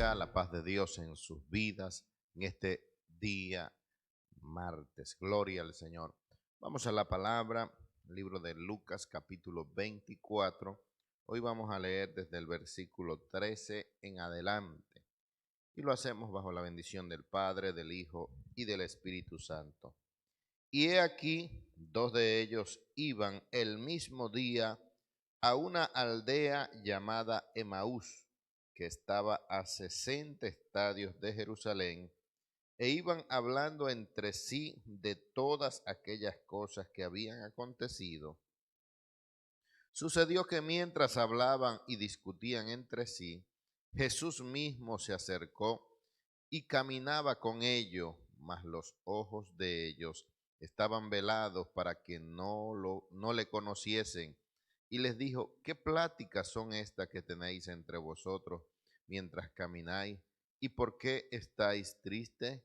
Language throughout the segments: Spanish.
sea la paz de Dios en sus vidas en este día martes. Gloria al Señor. Vamos a la palabra, libro de Lucas capítulo 24. Hoy vamos a leer desde el versículo 13 en adelante. Y lo hacemos bajo la bendición del Padre, del Hijo y del Espíritu Santo. Y he aquí, dos de ellos iban el mismo día a una aldea llamada Emaús, que estaba a 60 estadios de Jerusalén, e iban hablando entre sí de todas aquellas cosas que habían acontecido. Sucedió que mientras hablaban y discutían entre sí, Jesús mismo se acercó y caminaba con ellos, mas los ojos de ellos estaban velados para que no le conociesen. Y les dijo: ¿qué pláticas son estas que tenéis entre vosotros mientras camináis? ¿Y por qué estáis tristes?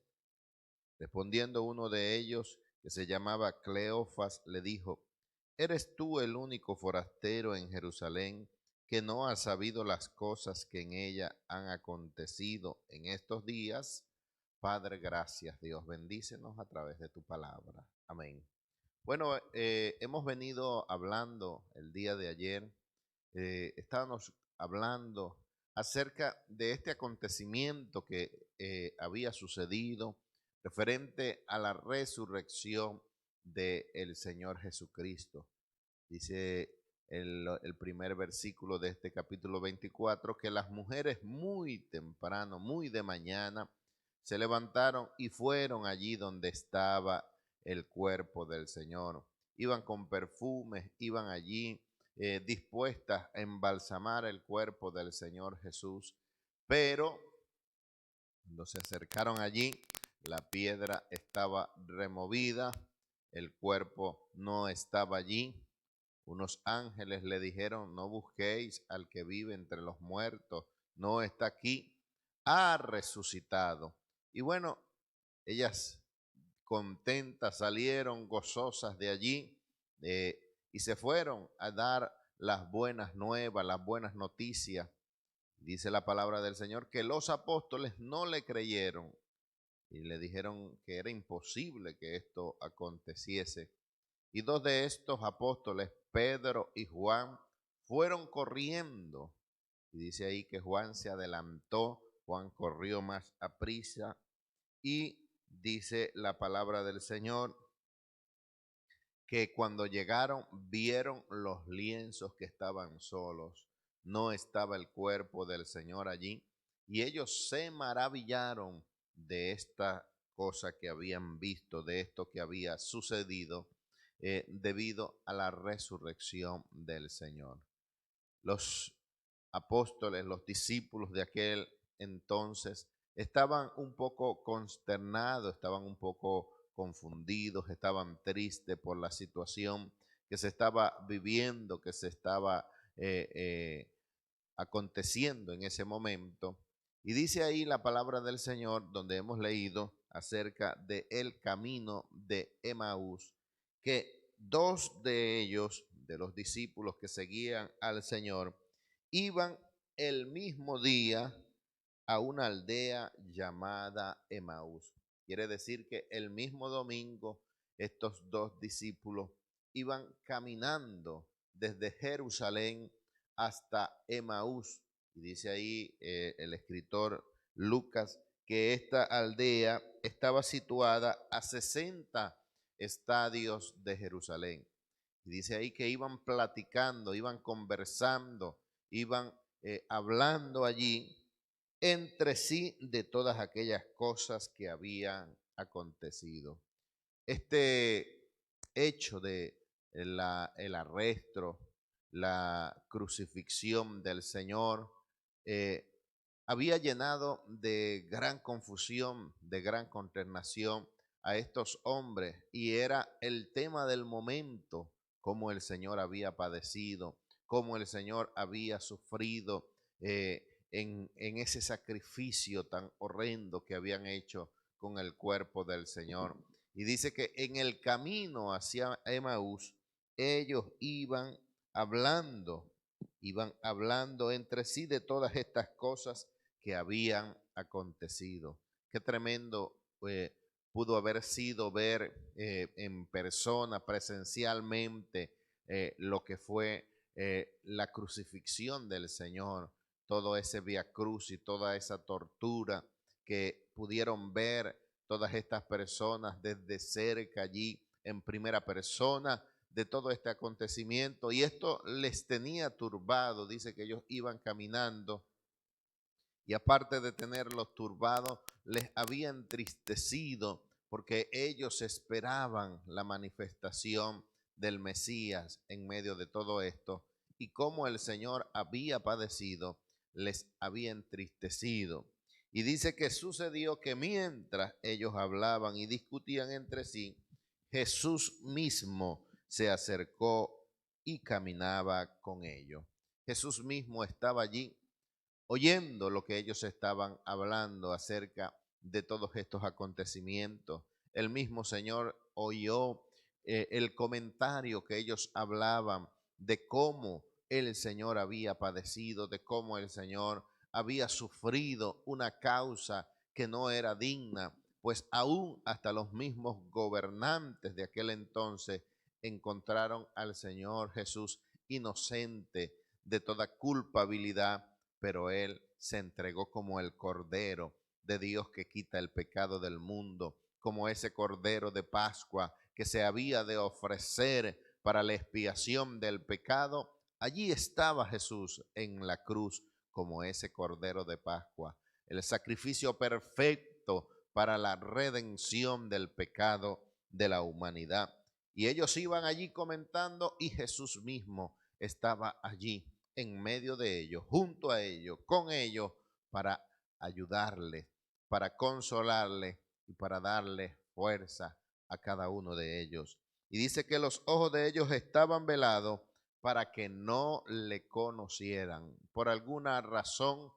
Respondiendo uno de ellos, que se llamaba Cleofas, le dijo: ¿eres tú el único forastero en Jerusalén que no ha sabido las cosas que en ella han acontecido en estos días? Padre, gracias Dios, bendícenos a través de tu palabra. Amén. Bueno, hemos venido hablando el día de ayer, estábamos hablando acerca de este acontecimiento que había sucedido referente a la resurrección del Señor Jesucristo. Dice el primer versículo de este capítulo 24 que las mujeres muy temprano, muy de mañana, se levantaron y fueron allí donde estaba el cuerpo del Señor. Iban con perfumes, iban allí dispuestas a embalsamar el cuerpo del Señor Jesús, pero cuando se acercaron allí, la piedra estaba removida, el cuerpo no estaba allí. Unos ángeles le dijeron: no busquéis al que vive entre los muertos, no está aquí, ha resucitado. Y bueno, ellas contentas salieron gozosas de allí y se fueron a dar las buenas nuevas, las buenas noticias. Dice la palabra del Señor que los apóstoles no le creyeron y le dijeron que era imposible que esto aconteciese. Y dos de estos apóstoles, Pedro y Juan, fueron corriendo. Y dice ahí que Juan se adelantó, Juan corrió más aprisa. Y dice la palabra del Señor que cuando llegaron vieron los lienzos que estaban solos, no estaba el cuerpo del Señor allí, y ellos se maravillaron de esta cosa que habían visto, de esto que había sucedido debido a la resurrección del Señor. Los apóstoles, los discípulos de aquel entonces, estaban un poco consternados, estaban un poco confundidos, estaban tristes por la situación que se estaba viviendo, que se estaba aconteciendo en ese momento. Y dice ahí la palabra del Señor, donde hemos leído acerca del camino de Emaús, que dos de ellos, de los discípulos que seguían al Señor, iban el mismo día a una aldea llamada Emaús. Quiere decir que el mismo domingo estos dos discípulos iban caminando desde Jerusalén hasta Emaús. Y dice ahí el escritor Lucas que esta aldea estaba situada a 60 estadios de Jerusalén. Y dice ahí que iban platicando, iban conversando, iban hablando allí entre sí de todas aquellas cosas que habían acontecido. Este hecho de el arresto, la crucifixión del Señor, eh, había llenado de gran confusión, de gran consternación a estos hombres, y era el tema del momento, cómo el Señor había padecido, cómo el Señor había sufrido en ese sacrificio tan horrendo que habían hecho con el cuerpo del Señor. Y dice que en el camino hacia Emaús, ellos iban hablando entre sí de todas estas cosas que habían acontecido. Qué tremendo pudo haber sido ver en persona, presencialmente, lo que fue la crucifixión del Señor, todo ese vía cruz y toda esa tortura que pudieron ver todas estas personas desde cerca allí en primera persona de todo este acontecimiento, y esto les tenía turbado. Dice que ellos iban caminando y aparte de tenerlos turbados, les había entristecido porque ellos esperaban la manifestación del Mesías en medio de todo esto, y como el Señor había padecido, les había entristecido. Y dice que sucedió que mientras ellos hablaban y discutían entre sí, Jesús mismo se acercó y caminaba con ellos. Jesús mismo estaba allí oyendo lo que ellos estaban hablando acerca de todos estos acontecimientos. El mismo Señor oyó el comentario que ellos hablaban de cómo el Señor había padecido, de cómo el Señor había sufrido una causa que no era digna, pues aún hasta los mismos gobernantes de aquel entonces encontraron al Señor Jesús inocente de toda culpabilidad, pero Él se entregó como el Cordero de Dios que quita el pecado del mundo, como ese Cordero de Pascua que se había de ofrecer para la expiación del pecado. Allí estaba Jesús en la cruz como ese Cordero de Pascua, el sacrificio perfecto para la redención del pecado de la humanidad. Y ellos iban allí comentando y Jesús mismo estaba allí en medio de ellos, junto a ellos, con ellos, para ayudarles, para consolarles y para darles fuerza a cada uno de ellos. Y dice que los ojos de ellos estaban velados para que no le conocieran. Por alguna razón,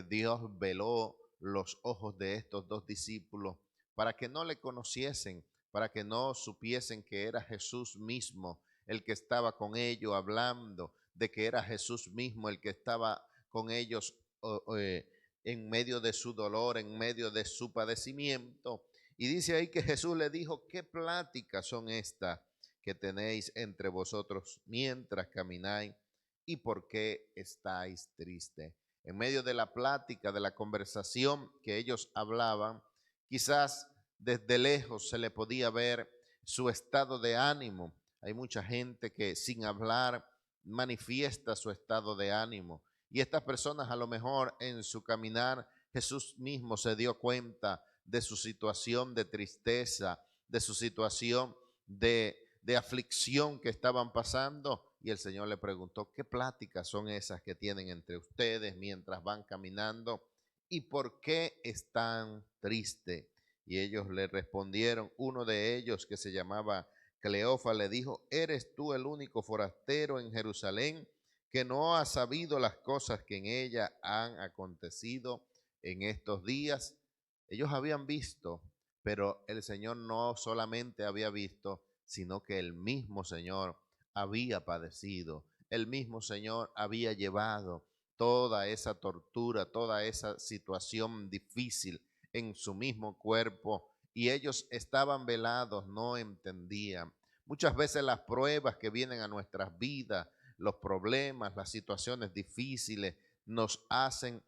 Dios veló los ojos de estos dos discípulos para que no le conociesen, para que no supiesen que era Jesús mismo el que estaba con ellos hablando, de que era Jesús mismo el que estaba con ellos en medio de su dolor, en medio de su padecimiento. Y dice ahí que Jesús le dijo: ¿qué pláticas son estas que tenéis entre vosotros mientras camináis? ¿Y por qué estáis tristes? En medio de la plática, de la conversación que ellos hablaban, quizás desde lejos se le podía ver su estado de ánimo. Hay mucha gente que sin hablar manifiesta su estado de ánimo. Y estas personas, a lo mejor en su caminar, Jesús mismo se dio cuenta de su situación de tristeza, de su situación de aflicción que estaban pasando. Y el Señor le preguntó: ¿qué pláticas son esas que tienen entre ustedes mientras van caminando? ¿Y por qué están tristes? Y ellos le respondieron. Uno de ellos, que se llamaba Cleofa, le dijo: ¿eres tú el único forastero en Jerusalén que no ha sabido las cosas que en ella han acontecido en estos días? Ellos habían visto, pero el Señor no solamente había visto, sino que el mismo Señor había padecido, el mismo Señor había llevado toda esa tortura, toda esa situación difícil en su mismo cuerpo, y ellos estaban velados, no entendían. Muchas veces las pruebas que vienen a nuestras vidas, los problemas, las situaciones difíciles, nos hacen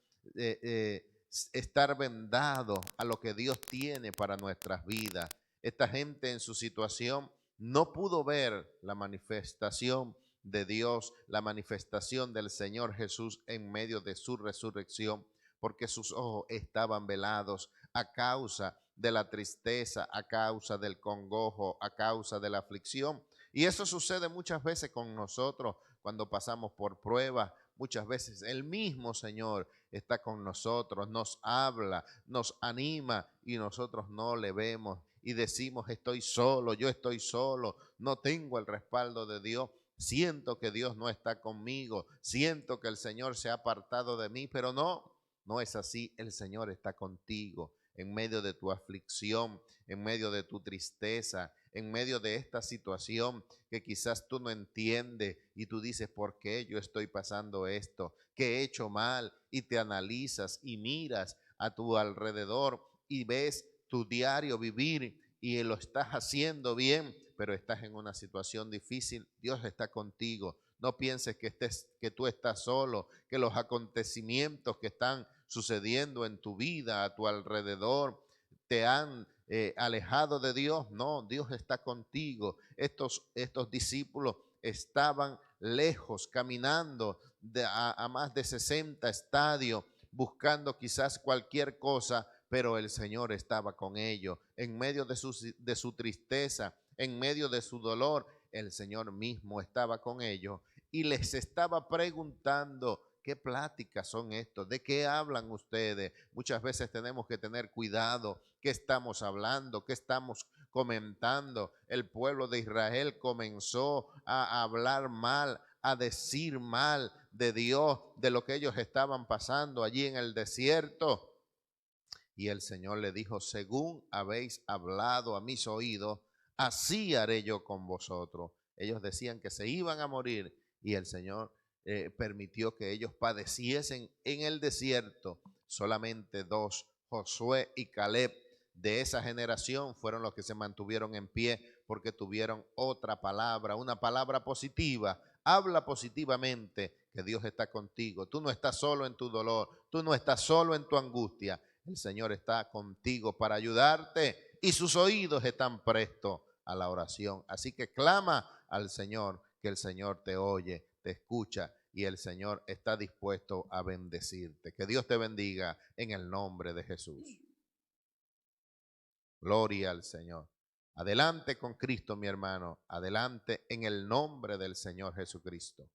estar vendados a lo que Dios tiene para nuestras vidas. Esta gente en su situación no pudo ver la manifestación de Dios, la manifestación del Señor Jesús en medio de su resurrección, porque sus ojos estaban velados a causa de la tristeza, a causa del congojo, a causa de la aflicción. Y eso sucede muchas veces con nosotros cuando pasamos por pruebas. Muchas veces el mismo Señor está con nosotros, nos habla, nos anima, y nosotros no le vemos y decimos: estoy solo, yo estoy solo, no tengo el respaldo de Dios, siento que Dios no está conmigo, siento que el Señor se ha apartado de mí. Pero no, no es así. El Señor está contigo en medio de tu aflicción, en medio de tu tristeza, en medio de esta situación que quizás tú no entiendes y tú dices, ¿por qué yo estoy pasando esto? ¿Qué he hecho mal? Y te analizas y miras a tu alrededor y ves tu diario vivir y lo estás haciendo bien, pero estás en una situación difícil. Dios está contigo. No pienses que tú estás solo, que los acontecimientos que están sucediendo en tu vida, a tu alrededor, te han alejado de Dios. No, Dios está contigo. Estos discípulos estaban lejos, caminando a más de 60 estadios, buscando quizás cualquier cosa, pero el Señor estaba con ellos. En medio de su tristeza, en medio de su dolor, el Señor mismo estaba con ellos y les estaba preguntando, ¿qué pláticas son estos? ¿De qué hablan ustedes? Muchas veces tenemos que tener cuidado. ¿Qué estamos hablando? ¿Qué estamos comentando? El pueblo de Israel comenzó a hablar mal, a decir mal de Dios, de lo que ellos estaban pasando allí en el desierto. Y el Señor le dijo, según habéis hablado a mis oídos, así haré yo con vosotros. Ellos decían que se iban a morir y el Señor permitió que ellos padeciesen en el desierto. Solamente dos, Josué y Caleb, de esa generación fueron los que se mantuvieron en pie porque tuvieron otra palabra, una palabra positiva. Habla positivamente que Dios está contigo. Tú no estás solo en tu dolor, tú no estás solo en tu angustia. El Señor está contigo para ayudarte y sus oídos están prestos a la oración. Así que clama al Señor, que el Señor te oye, te escucha y el Señor está dispuesto a bendecirte. Que Dios te bendiga en el nombre de Jesús. Gloria al Señor. Adelante con Cristo, mi hermano. Adelante en el nombre del Señor Jesucristo.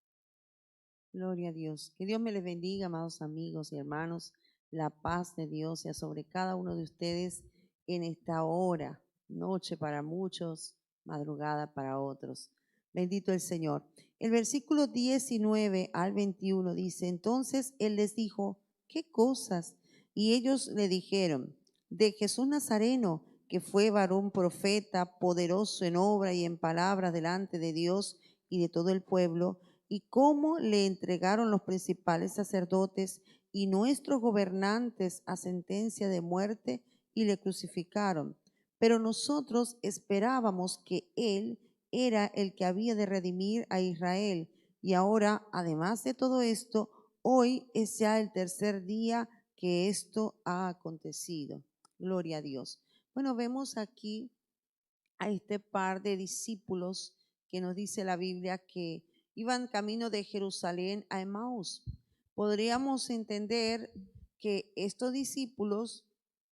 Gloria a Dios. Que Dios me les bendiga, amados amigos y hermanos. La paz de Dios sea sobre cada uno de ustedes en esta hora, noche para muchos, madrugada para otros. Bendito el Señor. El versículo 19 al 21 dice, entonces Él les dijo, ¿qué cosas? Y ellos le dijeron, de Jesús Nazareno, que fue varón profeta, poderoso en obra y en palabra delante de Dios y de todo el pueblo, y cómo le entregaron los principales sacerdotes y nuestros gobernantes a sentencia de muerte y le crucificaron. Pero nosotros esperábamos que Él era el que había de redimir a Israel. Y ahora, además de todo esto, hoy es ya el tercer día que esto ha acontecido. Gloria a Dios. Bueno, vemos aquí a este par de discípulos que nos dice la Biblia que iban camino de Jerusalén a Emaús. Podríamos entender que estos discípulos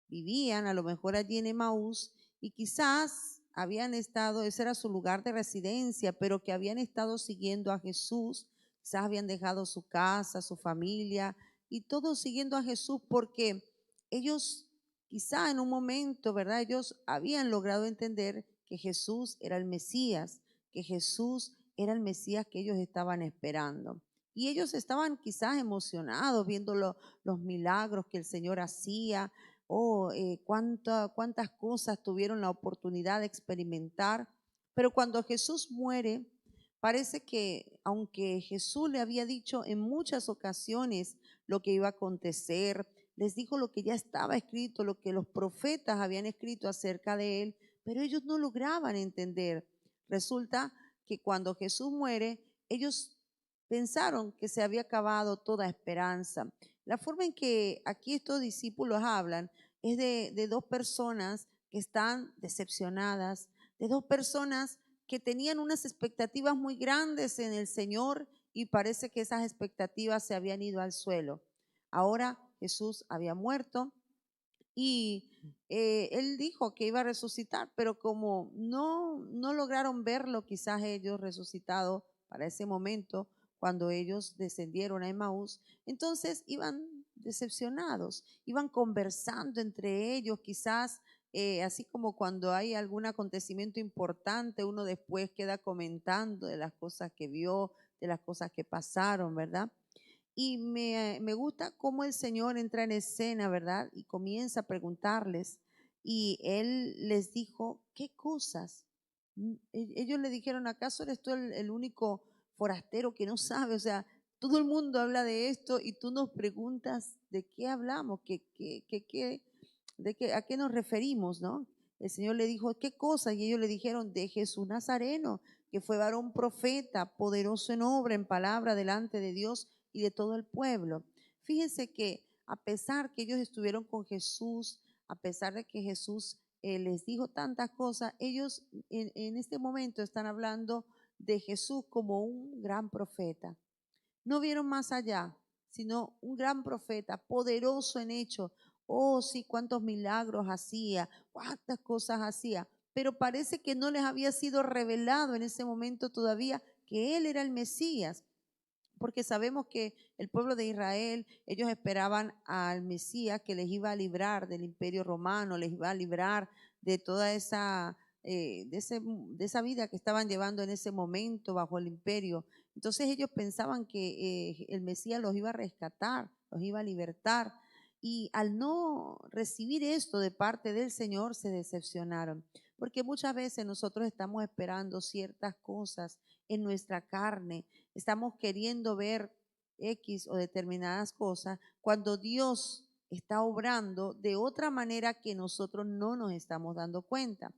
vivían a lo mejor allí en Emaús y quizás habían estado, ese era su lugar de residencia, pero que habían estado siguiendo a Jesús, quizás habían dejado su casa, su familia y todo siguiendo a Jesús porque ellos quizá en un momento, ¿verdad? Ellos habían logrado entender que Jesús era el Mesías, que Jesús era el Mesías que ellos estaban esperando. Y ellos estaban quizás emocionados viendo los milagros que el Señor hacía, cuántas cosas tuvieron la oportunidad de experimentar. Pero cuando Jesús muere, parece que aunque Jesús le había dicho en muchas ocasiones lo que iba a acontecer, les dijo lo que ya estaba escrito, lo que los profetas habían escrito acerca de él, pero ellos no lograban entender. Resulta que cuando Jesús muere, ellos pensaron que se había acabado toda esperanza. La forma en que aquí estos discípulos hablan es de dos personas que están decepcionadas, de dos personas que tenían unas expectativas muy grandes en el Señor y parece que esas expectativas se habían ido al suelo. Ahora Jesús había muerto y él dijo que iba a resucitar, pero como no lograron verlo quizás ellos resucitado para ese momento, cuando ellos descendieron a Emaús, entonces iban decepcionados, iban conversando entre ellos, quizás así como cuando hay algún acontecimiento importante, uno después queda comentando de las cosas que vio, de las cosas que pasaron, ¿verdad? Y me gusta cómo el Señor entra en escena, ¿verdad? Y comienza a preguntarles. Y Él les dijo, ¿qué cosas? Ellos le dijeron, ¿acaso eres tú el único forastero que no sabe? O sea, todo el mundo habla de esto y tú nos preguntas de qué hablamos, a qué nos referimos, ¿no? El Señor le dijo, ¿qué cosa? Y ellos le dijeron, de Jesús Nazareno, que fue varón profeta, poderoso en obra, en palabra, delante de Dios y de todo el pueblo. Fíjense que a pesar que ellos estuvieron con Jesús, a pesar de que Jesús les dijo tantas cosas, ellos en este momento están hablando de Jesús como un gran profeta. No vieron más allá, sino un gran profeta, poderoso en hecho. Oh, sí, cuántos milagros hacía, cuántas cosas hacía. Pero parece que no les había sido revelado en ese momento todavía que Él era el Mesías. Porque sabemos que el pueblo de Israel, ellos esperaban al Mesías que les iba a librar del imperio romano, les iba a librar de toda esa, de esa vida que estaban llevando en ese momento bajo el imperio. Entonces ellos pensaban que el Mesías los iba a rescatar, los iba a libertar. Y al no recibir esto de parte del Señor, se decepcionaron. Porque muchas veces nosotros estamos esperando ciertas cosas en nuestra carne, estamos queriendo ver X o determinadas cosas cuando Dios está obrando de otra manera que nosotros no nos estamos dando cuenta.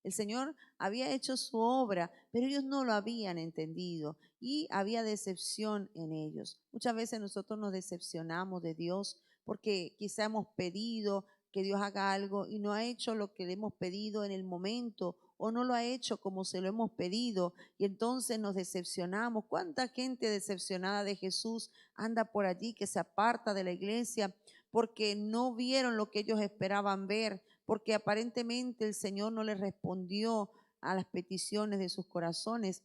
El Señor había hecho su obra, pero ellos no lo habían entendido y había decepción en ellos. Muchas veces nosotros nos decepcionamos de Dios porque quizá hemos pedido que Dios haga algo y no ha hecho lo que le hemos pedido en el momento o no lo ha hecho como se lo hemos pedido y entonces nos decepcionamos. ¿Cuánta gente decepcionada de Jesús anda por allí que se aparta de la iglesia porque no vieron lo que ellos esperaban ver, porque aparentemente el Señor no les respondió a las peticiones de sus corazones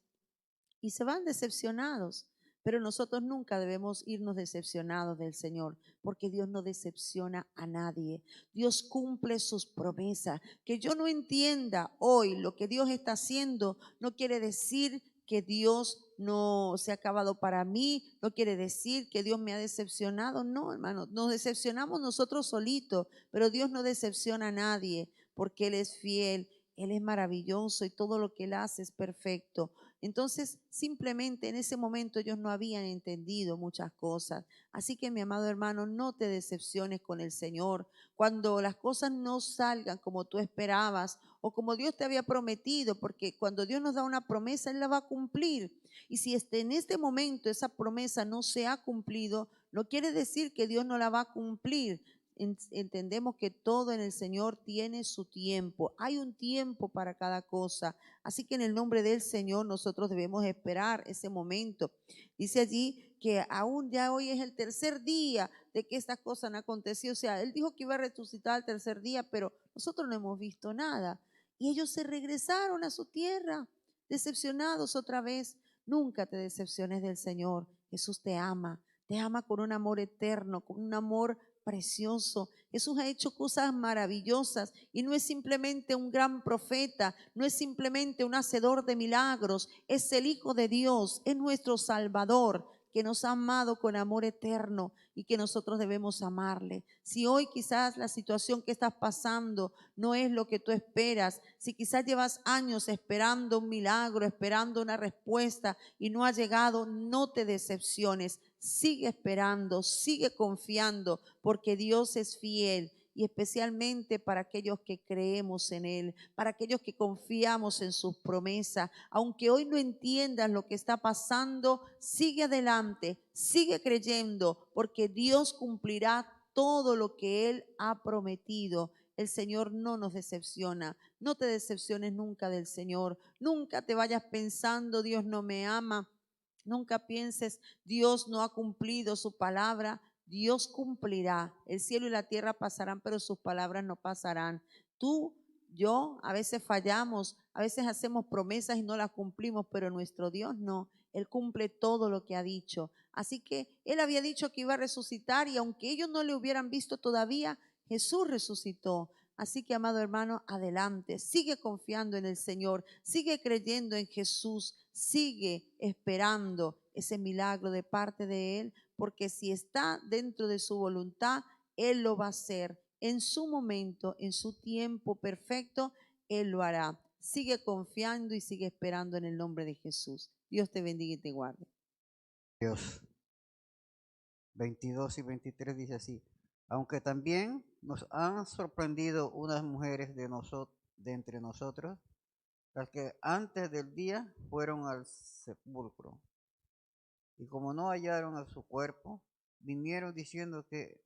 y se van decepcionados? Pero nosotros nunca debemos irnos decepcionados del Señor, porque Dios no decepciona a nadie. Dios cumple sus promesas. Que yo no entienda hoy lo que Dios está haciendo, no quiere decir que Dios no se ha acabado para mí, no quiere decir que Dios me ha decepcionado. No, hermano, nos decepcionamos nosotros solitos, pero Dios no decepciona a nadie, porque Él es fiel, Él es maravilloso y todo lo que Él hace es perfecto. Entonces, simplemente en ese momento ellos no habían entendido muchas cosas. Así que, mi amado hermano, no te decepciones con el Señor. Cuando las cosas no salgan como tú esperabas o como Dios te había prometido, porque cuando Dios nos da una promesa, Él la va a cumplir. Y si en este momento esa promesa no se ha cumplido, no quiere decir que Dios no la va a cumplir. Entendemos que todo en el Señor tiene su tiempo. Hay un tiempo para cada cosa. Así que en el nombre del Señor nosotros debemos esperar ese momento. Dice allí que aún ya hoy es el tercer día de que estas cosas han acontecido. O sea, Él dijo que iba a resucitar al tercer día, pero nosotros no hemos visto nada. Y ellos se regresaron a su tierra, decepcionados otra vez. Nunca te decepciones del Señor. Jesús te ama con un amor eterno, con un amor precioso. Jesús ha hecho cosas maravillosas y no es simplemente un gran profeta, no es simplemente un hacedor de milagros, es el Hijo de Dios, es nuestro Salvador que nos ha amado con amor eterno y que nosotros debemos amarle. Si hoy quizás la situación que estás pasando no es lo que tú esperas, si quizás llevas años esperando un milagro, esperando una respuesta y no ha llegado, no te decepciones. Sigue esperando, sigue confiando, porque Dios es fiel y especialmente para aquellos que creemos en Él, para aquellos que confiamos en sus promesas. Aunque hoy no entiendas lo que está pasando, sigue adelante, sigue creyendo, porque Dios cumplirá todo lo que Él ha prometido. El Señor no nos decepciona. No te decepciones nunca del Señor. Nunca te vayas pensando, Dios no me ama. Nunca pienses, Dios no ha cumplido su palabra. Dios cumplirá. El cielo y la tierra pasarán, pero sus palabras no pasarán. Tú, yo, a veces fallamos, a veces hacemos promesas y no las cumplimos, pero nuestro Dios no. Él cumple todo lo que ha dicho. Así que Él había dicho que iba a resucitar y aunque ellos no le hubieran visto todavía, Jesús resucitó. Así que, amado hermano, adelante, sigue confiando en el Señor, sigue creyendo en Jesús, sigue esperando ese milagro de parte de Él, porque si está dentro de su voluntad, Él lo va a hacer en su momento, en su tiempo perfecto, Él lo hará. Sigue confiando y sigue esperando en el nombre de Jesús. Dios te bendiga y te guarde. Dios. 22 y 23 dice así: aunque también nos han sorprendido unas mujeres de entre nosotros, las que antes del día fueron al sepulcro, y como no hallaron a su cuerpo, vinieron diciendo que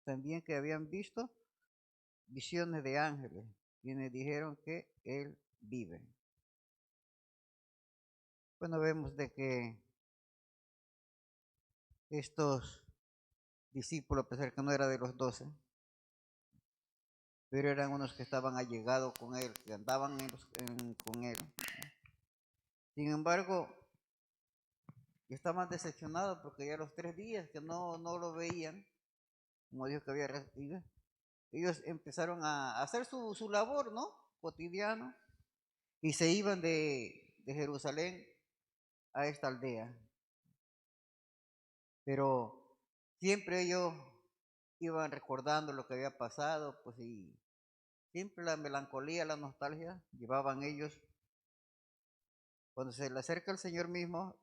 también que habían visto visiones de ángeles, quienes dijeron que él vive. Bueno, vemos de que estos discípulos, a pesar que no era de los 12, pero eran unos que estaban allegados con él, que andaban con él. Sin embargo, estaban decepcionados porque ya los 3 días que no lo veían, como dijo que había recibido, ellos empezaron a hacer su labor, ¿no? Cotidiano, y se iban de Jerusalén a esta aldea. Pero siempre ellos iban recordando lo que había pasado, pues, y siempre la melancolía, la nostalgia llevaban ellos. Cuando se le acerca el Señor mismo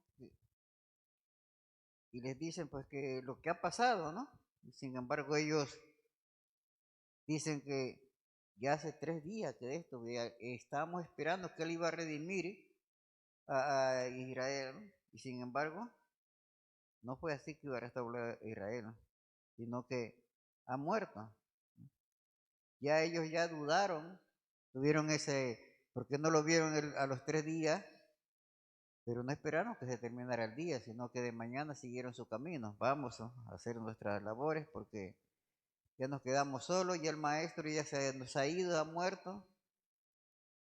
y les dicen pues que lo que ha pasado, ¿no? Sin embargo, ellos dicen que ya hace 3 días que de esto, estábamos esperando que él iba a redimir a Israel, ¿no? Y sin embargo, no fue así que iba a restaurar a Israel, ¿no? Sino que ha muerto. Ya ellos ya dudaron, tuvieron porque no lo vieron a los 3 días, pero no esperaron que se terminara el día, sino que de mañana siguieron su camino. Vamos a hacer nuestras labores porque ya nos quedamos solos, ya el maestro ya nos ha ido, ha muerto,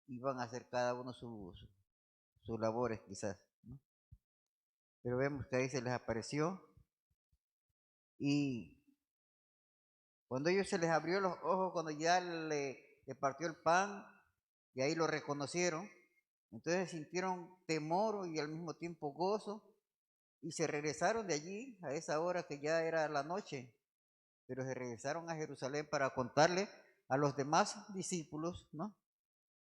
y van a hacer cada uno sus labores quizás, ¿no? Pero vemos que ahí se les apareció, y cuando ellos se les abrió los ojos, cuando ya le partió el pan, y ahí lo reconocieron, entonces sintieron temor y al mismo tiempo gozo, y se regresaron de allí a esa hora que ya era la noche, pero se regresaron a Jerusalén para contarle a los demás discípulos, ¿no?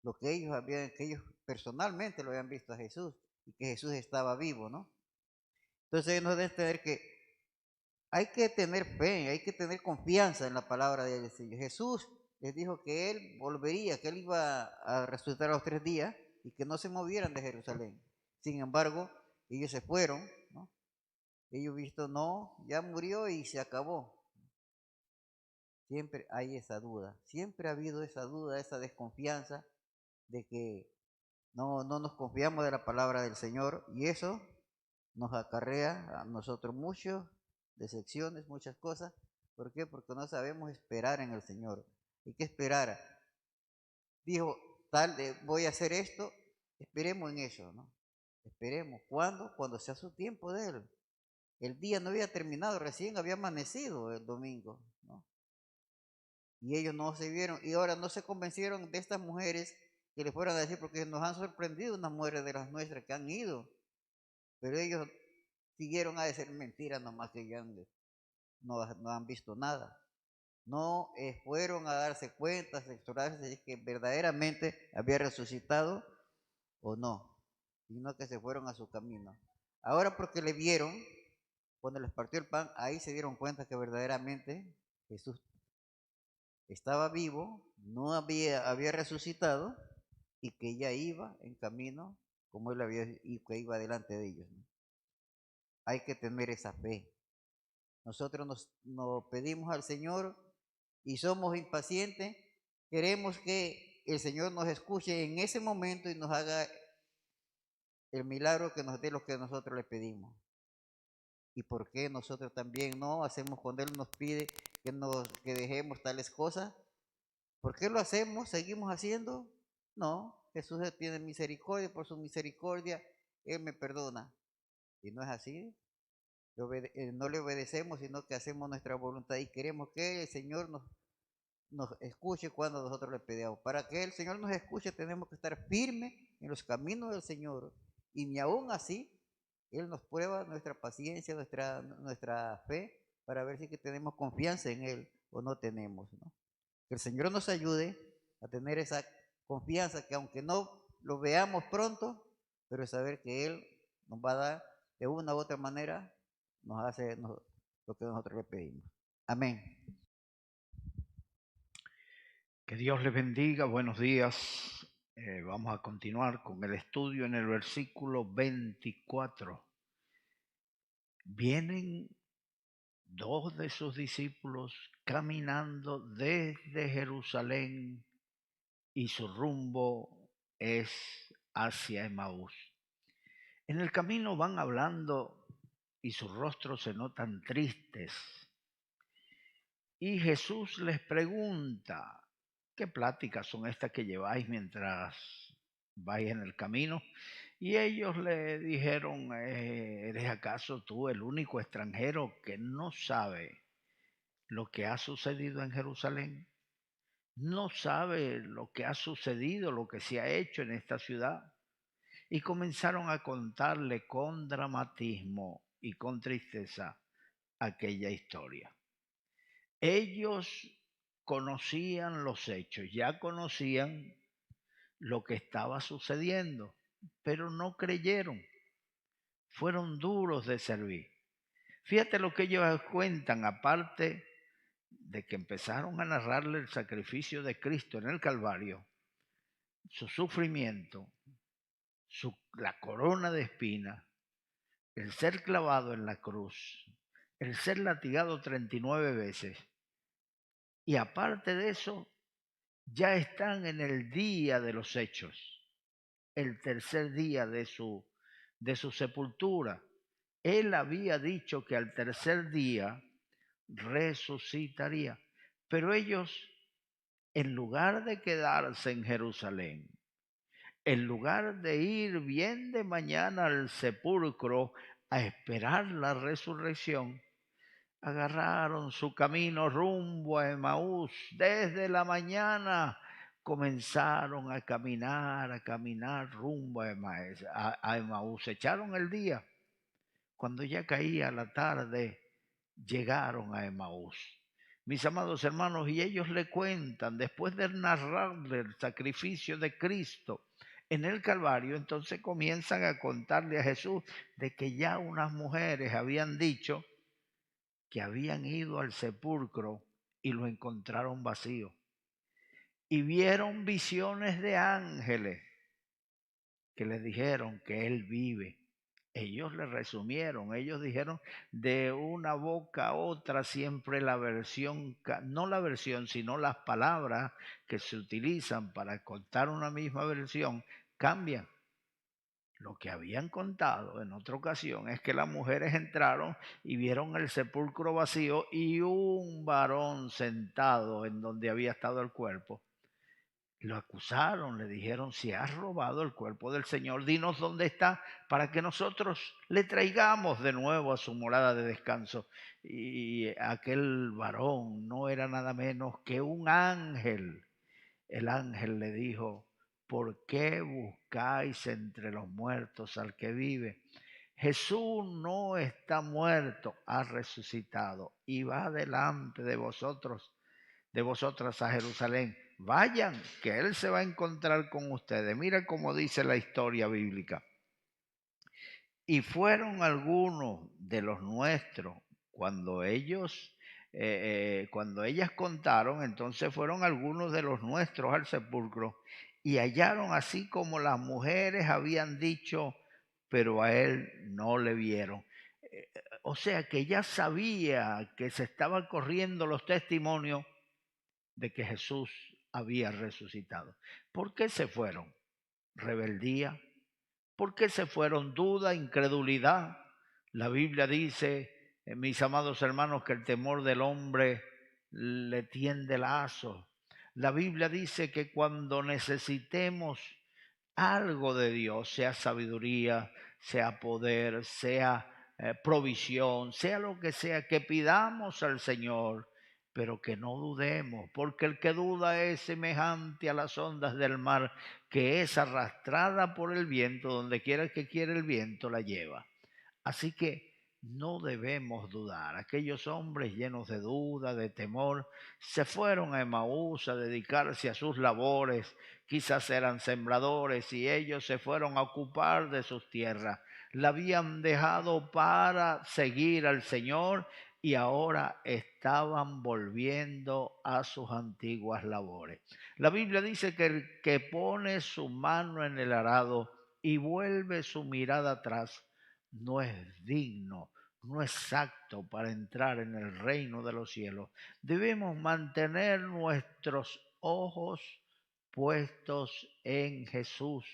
Lo que que ellos personalmente lo habían visto a Jesús y que Jesús estaba vivo, ¿no? Entonces nos debe entender que hay que tener fe, hay que tener confianza en la palabra de Señor. Jesús les dijo que él volvería, que él iba a resucitar a los 3 días y que no se movieran de Jerusalén. Sin embargo, ellos se fueron, ¿no? Ellos visto, no, ya murió y se acabó. Siempre hay esa duda, siempre ha habido esa duda, esa desconfianza de que no nos confiamos de la palabra del Señor, y eso nos acarrea a nosotros muchas decepciones, muchas cosas. ¿Por qué? Porque no sabemos esperar en el Señor. Hay que esperar. Dijo, voy a hacer esto, esperemos en eso, ¿no? Esperemos. ¿Cuándo? Cuando sea su tiempo de Él. El día no había terminado, recién había amanecido el domingo, ¿no? Y ellos no se vieron, y ahora no se convencieron de estas mujeres que les fueran a decir, porque nos han sorprendido unas mujeres de las nuestras que han ido, pero ellos siguieron a decir mentiras nomás, que ya no han visto nada. No fueron a darse cuenta, a explorarse de que verdaderamente había resucitado o no, sino que se fueron a su camino. Ahora porque le vieron, cuando les partió el pan, ahí se dieron cuenta que verdaderamente Jesús estaba vivo, no había resucitado, y que ya iba en camino como él había, y que iba delante de ellos, ¿no? Hay que tener esa fe. Nosotros nos pedimos al Señor y somos impacientes, queremos que el Señor nos escuche en ese momento y nos haga el milagro que nos dé lo que nosotros le pedimos. ¿Y por qué nosotros también no hacemos cuando Él nos pide que dejemos tales cosas? ¿Por qué lo hacemos? ¿Seguimos haciendo? No, Jesús tiene misericordia, por su misericordia Él me perdona. Y no es así. No le obedecemos, sino que hacemos nuestra voluntad y queremos que el Señor nos escuche cuando nosotros le pedimos. Para que el Señor nos escuche tenemos que estar firmes en los caminos del Señor, y ni aún así Él nos prueba nuestra paciencia, nuestra fe, para ver si que tenemos confianza en Él o no tenemos, ¿no? Que el Señor nos ayude a tener esa confianza que aunque no lo veamos pronto, pero es saber que Él nos va a dar de una u otra manera, nos hace lo que nosotros le pedimos. Amén. Que Dios les bendiga, buenos días. Vamos a continuar con el estudio en el versículo 24. Vienen dos de sus discípulos caminando desde Jerusalén y su rumbo es hacia Emaús. En el camino van hablando y sus rostros se notan tristes. Y Jesús les pregunta, ¿qué pláticas son estas que lleváis mientras vais en el camino? Y ellos le dijeron, ¿eres acaso tú el único extranjero que no sabe lo que ha sucedido en Jerusalén? ¿No sabe lo que ha sucedido, lo que se ha hecho en esta ciudad? Y comenzaron a contarle con dramatismo y con tristeza aquella historia. Ellos conocían los hechos, ya conocían lo que estaba sucediendo, pero no creyeron, fueron duros de servir. Fíjate lo que ellos cuentan, aparte de que empezaron a narrarle el sacrificio de Cristo en el Calvario, su sufrimiento, la corona de espinas, el ser clavado en la cruz, el ser latigado 39 veces. Y aparte de eso, ya están en el día de los hechos, el tercer día de su sepultura. Él había dicho que al tercer día resucitaría, pero ellos, en lugar de quedarse en Jerusalén, en lugar de ir bien de mañana al sepulcro a esperar la resurrección, agarraron su camino rumbo a Emaús. Desde la mañana comenzaron a caminar rumbo a Emaús. Echaron el día. Cuando ya caía la tarde, llegaron a Emaús. Mis amados hermanos, y ellos le cuentan, después de narrarle el sacrificio de Cristo en el Calvario, entonces comienzan a contarle a Jesús de que ya unas mujeres habían dicho que habían ido al sepulcro y lo encontraron vacío. Y vieron visiones de ángeles que les dijeron que Él vive. Ellos le resumieron, ellos dijeron de una boca a otra siempre la versión, no la versión, sino las palabras que se utilizan para contar una misma versión cambian. Lo que habían contado en otra ocasión es que las mujeres entraron y vieron el sepulcro vacío y un varón sentado en donde había estado el cuerpo. Lo acusaron, le dijeron, si has robado el cuerpo del Señor, dinos dónde está para que nosotros le traigamos de nuevo a su morada de descanso. Y aquel varón no era nada menos que un ángel. El ángel le dijo, ¿por qué buscáis entre los muertos al que vive? Jesús no está muerto, ha resucitado y va delante de vosotros, de vosotras a Jerusalén. Vayan, que Él se va a encontrar con ustedes. Mira cómo dice la historia bíblica. Y fueron algunos de los nuestros, cuando ellas contaron, entonces fueron algunos de los nuestros al sepulcro y hallaron así como las mujeres habían dicho, pero a Él no le vieron. O sea que ya sabía que se estaban corriendo los testimonios de que Jesús había resucitado. ¿Por qué se fueron? Rebeldía. ¿Por qué se fueron? Duda, incredulidad. La Biblia dice, mis amados hermanos, que el temor del hombre le tiende lazos. La Biblia dice que cuando necesitemos algo de Dios, sea sabiduría, sea poder, sea provisión, sea lo que sea, que pidamos al Señor, pero que no dudemos, porque el que duda es semejante a las ondas del mar, que es arrastrada por el viento, donde quiera que quiere el viento la lleva. Así que no debemos dudar. Aquellos hombres llenos de duda, de temor, se fueron a Emaús a dedicarse a sus labores. Quizás eran sembradores y ellos se fueron a ocupar de sus tierras. La habían dejado para seguir al Señor y ahora estaban volviendo a sus antiguas labores. La Biblia dice que el que pone su mano en el arado y vuelve su mirada atrás, no es digno, no es apto para entrar en el reino de los cielos. Debemos mantener nuestros ojos puestos en Jesús.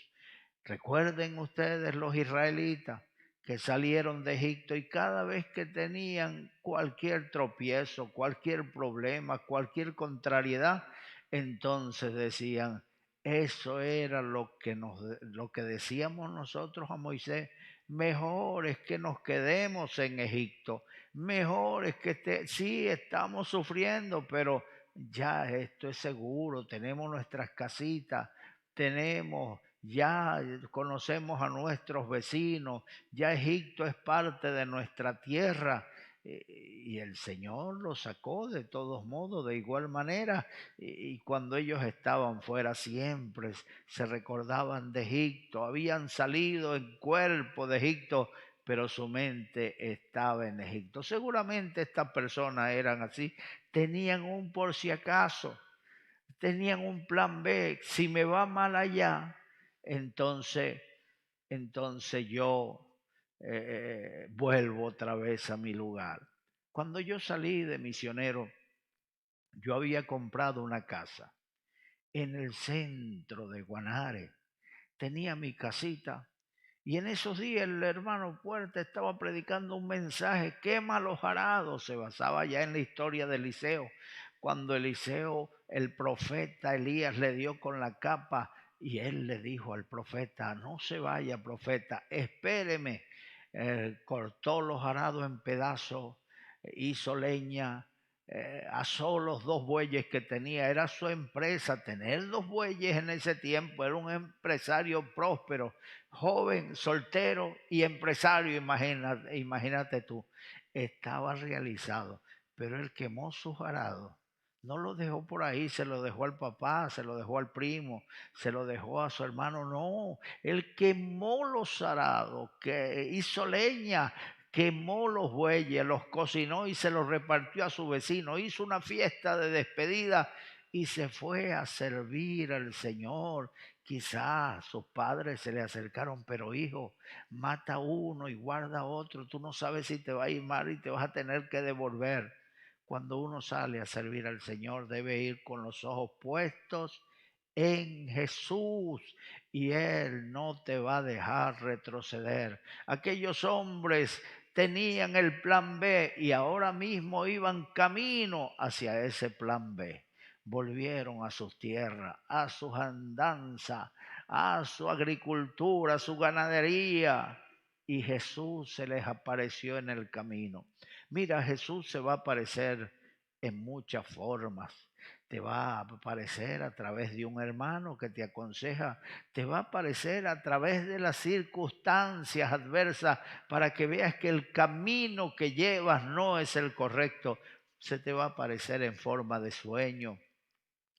Recuerden ustedes los israelitas que salieron de Egipto y cada vez que tenían cualquier tropiezo, cualquier problema, cualquier contrariedad, entonces decían, eso era lo que decíamos nosotros a Moisés, mejor es que nos quedemos en Egipto, mejor es que sí estamos sufriendo, pero ya esto es seguro, tenemos nuestras casitas, tenemos, ya conocemos a nuestros vecinos, ya Egipto es parte de nuestra tierra. Y el Señor los sacó de todos modos, de igual manera, y cuando ellos estaban fuera siempre se recordaban de Egipto, habían salido en cuerpo de Egipto, pero su mente estaba en Egipto. Seguramente estas personas eran así, tenían un por si acaso, tenían un plan B. Si me va mal allá, entonces, entonces yo vuelvo otra vez a mi lugar. Cuando yo salí de misionero, yo había comprado una casa en el centro de Guanare. Tenía mi casita y en esos días el hermano Puerta estaba predicando un mensaje, quema los arados, se basaba ya en la historia de Eliseo, cuando Eliseo, el profeta Elías, le dio con la capa y él le dijo al profeta, no se vaya profeta, espéreme. Cortó los arados en pedazos, hizo leña, asó los 2 bueyes que tenía, era su empresa, tener 2 bueyes en ese tiempo, era un empresario próspero, joven, soltero y empresario, imagínate tú, estaba realizado, pero él quemó sus arados, no lo dejó por ahí, se lo dejó al papá, se lo dejó al primo, se lo dejó a su hermano, no, él quemó los arados, que hizo leña, quemó los bueyes, los cocinó y se los repartió a su vecino, hizo una fiesta de despedida y se fue a servir al Señor. Quizás sus padres se le acercaron, pero hijo, mata uno y guarda otro, tú no sabes si te va a ir mal y te vas a tener que devolver. Cuando uno sale a servir al Señor debe ir con los ojos puestos en Jesús y Él no te va a dejar retroceder. Aquellos hombres tenían el plan B y ahora mismo iban camino hacia ese plan B. Volvieron a sus tierras, a sus andanzas, a su agricultura, a su ganadería. Y Jesús se les apareció en el camino. Mira, Jesús se va a aparecer en muchas formas. Te va a aparecer a través de un hermano que te aconseja, te va a aparecer a través de las circunstancias adversas para que veas que el camino que llevas no es el correcto. Se te va a aparecer en forma de sueño,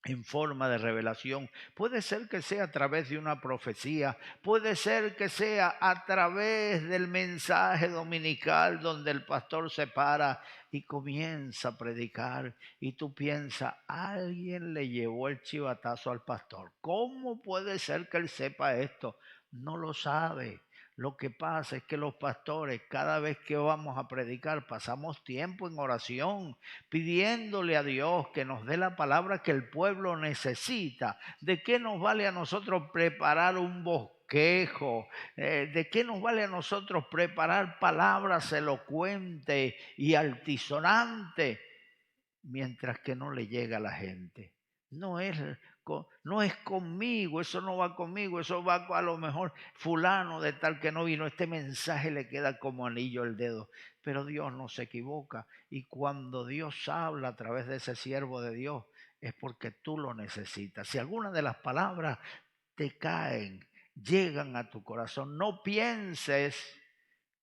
en forma de revelación. Puede ser que sea a través de una profecía, puede ser que sea a través del mensaje dominical donde el pastor se para y comienza a predicar y tú piensas, alguien le llevó el chivatazo al pastor. ¿Cómo puede ser que él sepa esto? No lo sabe. Lo que pasa es que los pastores, cada vez que vamos a predicar, pasamos tiempo en oración, pidiéndole a Dios que nos dé la palabra que el pueblo necesita. ¿De qué nos vale a nosotros preparar un bosquejo? ¿De qué nos vale a nosotros preparar palabras elocuentes y altisonantes mientras que no le llega a la gente? No es conmigo, eso no va conmigo, eso va a lo mejor fulano de tal que no vino. Este mensaje le queda como anillo al dedo, pero Dios no se equivoca. Y cuando Dios habla a través de ese siervo de Dios, es porque tú lo necesitas. Si alguna de las palabras te caen, llegan a tu corazón, no pienses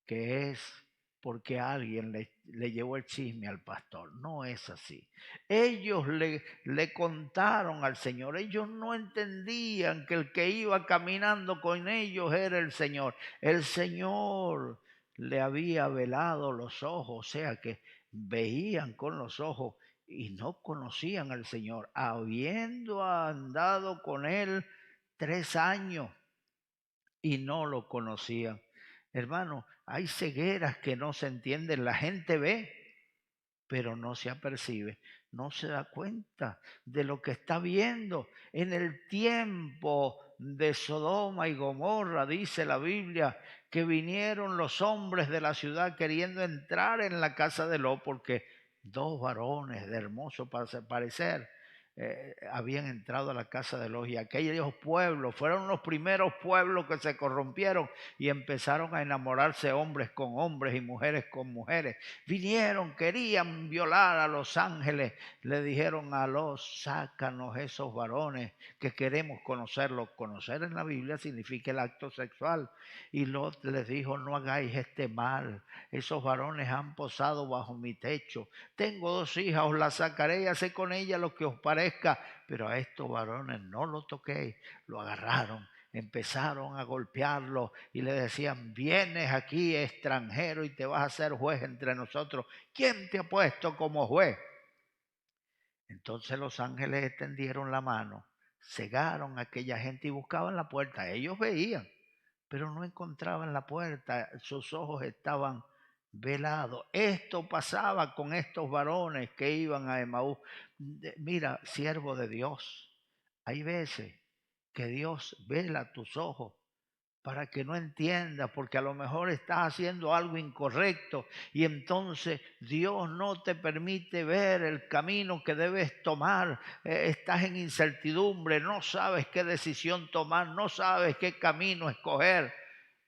que es porque alguien le llevó el chisme al pastor. No es así. Ellos le contaron al Señor. Ellos no entendían que el que iba caminando con ellos era el Señor. El Señor le había velado los ojos, o sea que veían con los ojos y no conocían al Señor, habiendo andado con Él 3 años y no lo conocían. Hermano, hay cegueras que no se entienden. La gente ve, pero no se apercibe, no se da cuenta de lo que está viendo. En el tiempo de Sodoma y Gomorra, dice la Biblia, que vinieron los hombres de la ciudad queriendo entrar en la casa de Lot, porque 2 varones de hermoso parecer habían entrado a la casa de Lot, y aquellos pueblos fueron los primeros pueblos que se corrompieron y empezaron a enamorarse hombres con hombres y mujeres con mujeres. Vinieron, querían violar a los ángeles, le dijeron a Lot: sácanos esos varones que queremos conocerlos. Conocer en la Biblia significa el acto sexual, y Lot les dijo: no hagáis este mal, esos varones han posado bajo mi techo, tengo 2 hijas, os las sacaré y haced con ellas lo que os parezca, pero a estos varones no lo toquéis. Lo agarraron, empezaron a golpearlo y le decían: vienes aquí extranjero y te vas a ser juez entre nosotros, ¿quién te ha puesto como juez? Entonces los ángeles extendieron la mano, cegaron a aquella gente y buscaban la puerta. Ellos veían, pero no encontraban la puerta, sus ojos estaban velados. Esto pasaba con estos varones que iban a Emaús. Mira, siervo de Dios, hay veces que Dios vela tus ojos para que no entiendas, porque a lo mejor estás haciendo algo incorrecto y entonces Dios no te permite ver el camino que debes tomar. Estás en incertidumbre, no sabes qué decisión tomar, no sabes qué camino escoger.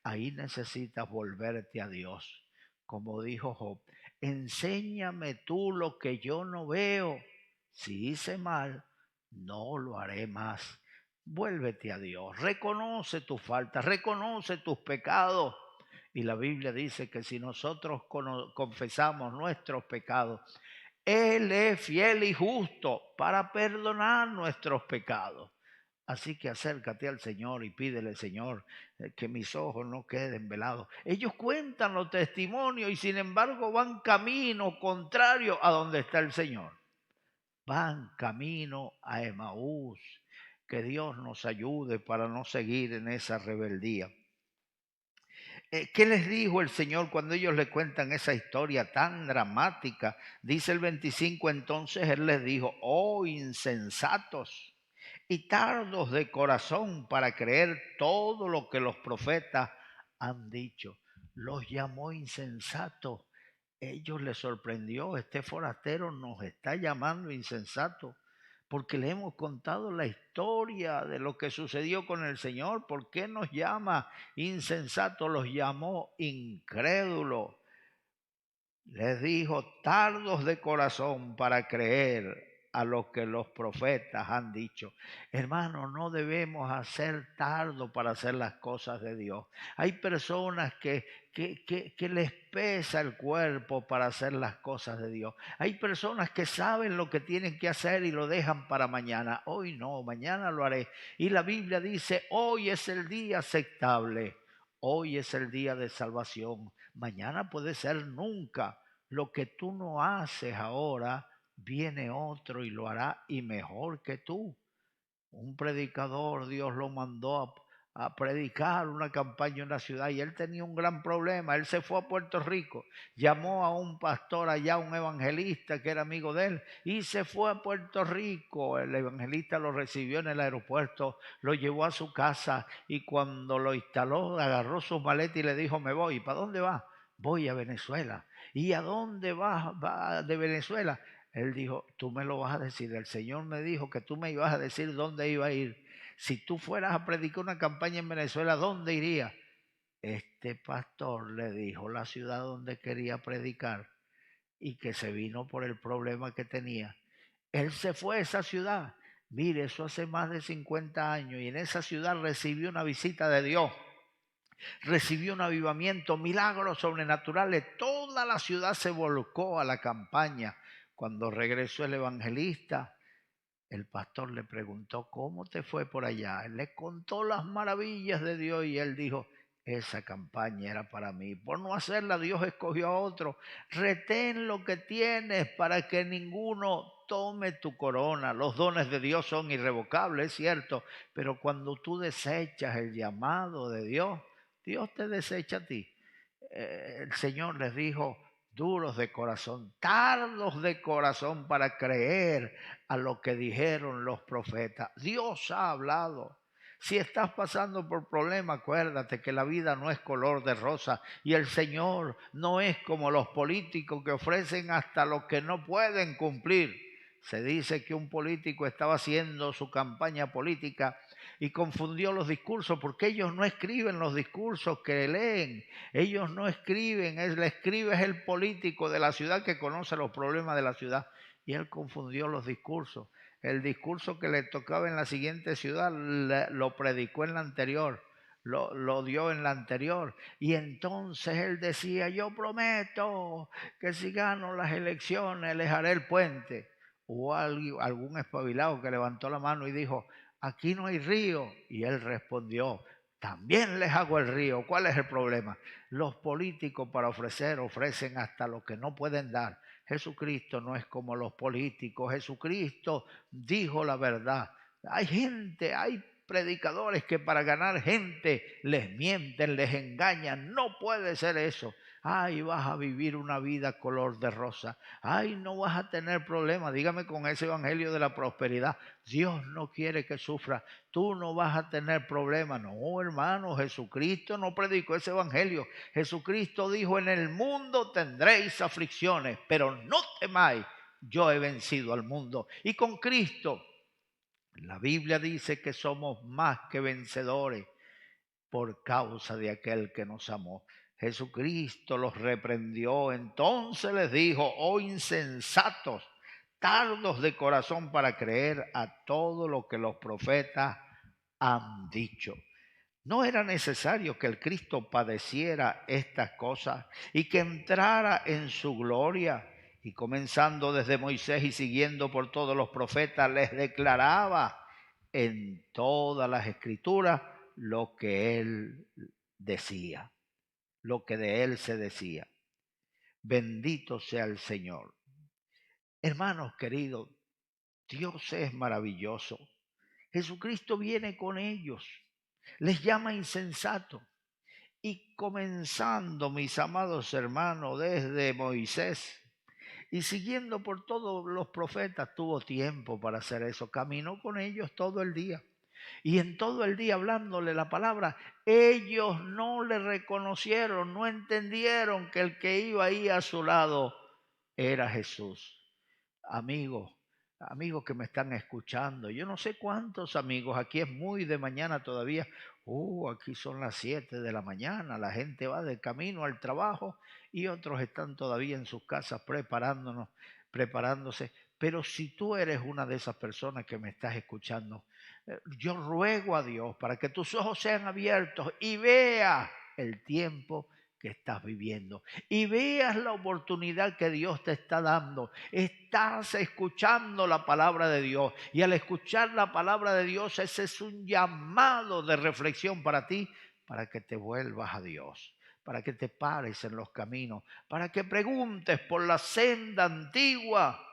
Ahí necesitas volverte a Dios. Como dijo Job: enséñame tú lo que yo no veo. Si hice mal, no lo haré más. Vuélvete a Dios, reconoce tus faltas, reconoce tus pecados. Y la Biblia dice que si nosotros confesamos nuestros pecados, Él es fiel y justo para perdonar nuestros pecados. Así que acércate al Señor y pídele: Señor, que mis ojos no queden velados. Ellos cuentan los testimonios y sin embargo van camino contrario a donde está el Señor. Van camino a Emaús. Que Dios nos ayude para no seguir en esa rebeldía. ¿Qué les dijo el Señor cuando ellos le cuentan esa historia tan dramática? Dice el 25, entonces Él les dijo: oh insensatos y tardos de corazón para creer todo lo que los profetas han dicho. Los llamó insensatos. Ellos les sorprendió: este forastero nos está llamando insensatos porque le hemos contado la historia de lo que sucedió con el Señor. ¿Por qué nos llama insensatos? Los llamó incrédulos. Les dijo: tardos de corazón para creer a lo que los profetas han dicho. Hermano, no debemos hacer tardo para hacer las cosas de Dios. Hay personas que les pesa el cuerpo para hacer las cosas de Dios. Hay personas que saben lo que tienen que hacer y lo dejan para mañana. Hoy no, mañana lo haré. Y la Biblia dice: hoy es el día aceptable. Hoy es el día de salvación. Mañana puede ser nunca. Lo que tú no haces ahora, viene otro y lo hará y mejor que tú. Un predicador, Dios lo mandó a predicar una campaña en una ciudad y él tenía un gran problema. Él se fue a Puerto Rico, llamó a un pastor allá, un evangelista que era amigo de él, y se fue a Puerto Rico. El evangelista lo recibió en el aeropuerto, lo llevó a su casa y cuando lo instaló, agarró sus maletas y le dijo: me voy. ¿Para dónde va? Voy a Venezuela. ¿Y a dónde vas de Venezuela? Él dijo: tú me lo vas a decir. El Señor me dijo que tú me ibas a decir dónde iba a ir. Si tú fueras a predicar una campaña en Venezuela, ¿dónde iría? Este pastor le dijo la ciudad donde quería predicar y que se vino por el problema que tenía. Él se fue a esa ciudad. Mire, eso hace más de 50 años y en esa ciudad recibió una visita de Dios. Recibió un avivamiento, milagros sobrenaturales. Todo toda la ciudad se volcó a la campaña. Cuando regresó el evangelista, el pastor le preguntó, ¿cómo te fue por allá? Él le contó las maravillas de Dios y él dijo, esa campaña era para mí. Por no hacerla, Dios escogió a otro. Retén lo que tienes para que ninguno tome tu corona. Los dones de Dios son irrevocables, es cierto, pero cuando tú desechas el llamado de Dios, Dios te desecha a ti. El Señor les dijo, duros de corazón, tardos de corazón para creer a lo que dijeron los profetas. Dios ha hablado. Si estás pasando por problemas, acuérdate que la vida no es color de rosa y el Señor no es como los políticos que ofrecen hasta lo que no pueden cumplir. Se dice que un político estaba haciendo su campaña política y confundió los discursos porque ellos no escriben los discursos que leen. Ellos no escriben, le escribe es el político de la ciudad que conoce los problemas de la ciudad. Y él confundió los discursos. El discurso que le tocaba en la siguiente ciudad lo predicó en la anterior, lo dio en la anterior. Y entonces él decía, yo prometo que si gano las elecciones les haré el puente. Hubo algún espabilado que levantó la mano y dijo, aquí no hay río. Y él respondió, también les hago el río. ¿Cuál es el problema? Los políticos para ofrecen hasta lo que no pueden dar. Jesucristo no es como los políticos. Jesucristo dijo la verdad. Hay gente, hay predicadores que para ganar gente les mienten, les engañan. No puede ser eso. Ay, vas a vivir una vida color de rosa. Ay, no vas a tener problemas. Dígame con ese evangelio de la prosperidad. Dios no quiere que sufra. Tú no vas a tener problemas. No, hermano, Jesucristo no predicó ese evangelio. Jesucristo dijo, en el mundo tendréis aflicciones, pero no temáis, yo he vencido al mundo. Y con Cristo, la Biblia dice que somos más que vencedores por causa de aquel que nos amó. Jesucristo los reprendió, entonces les dijo, oh insensatos, tardos de corazón para creer a todo lo que los profetas han dicho. ¿No era necesario que el Cristo padeciera estas cosas y que entrara en su gloria? Y comenzando desde Moisés y siguiendo por todos los profetas, les declaraba en todas las escrituras lo que él decía, lo que de él se decía. Bendito sea el Señor. Hermanos queridos, Dios es maravilloso. Jesucristo viene con ellos. Les llama insensato. Y comenzando, mis amados hermanos, desde Moisés y siguiendo por todos los profetas, tuvo tiempo para hacer eso. Caminó con ellos todo el día. Y en todo el día hablándole la palabra, ellos no le reconocieron, no entendieron que el que iba ahí a su lado era Jesús. Amigos que me están escuchando, yo no sé cuántos amigos, aquí es muy de mañana todavía, aquí son las 7 de la mañana, la gente va de camino al trabajo y otros están todavía en sus casas preparándose. Pero si tú eres una de esas personas que me estás escuchando, yo ruego a Dios para que tus ojos sean abiertos y veas el tiempo que estás viviendo y veas la oportunidad que Dios te está dando. Estás escuchando la palabra de Dios y al escuchar la palabra de Dios, ese es un llamado de reflexión para ti, para que te vuelvas a Dios, para que te pares en los caminos, para que preguntes por la senda antigua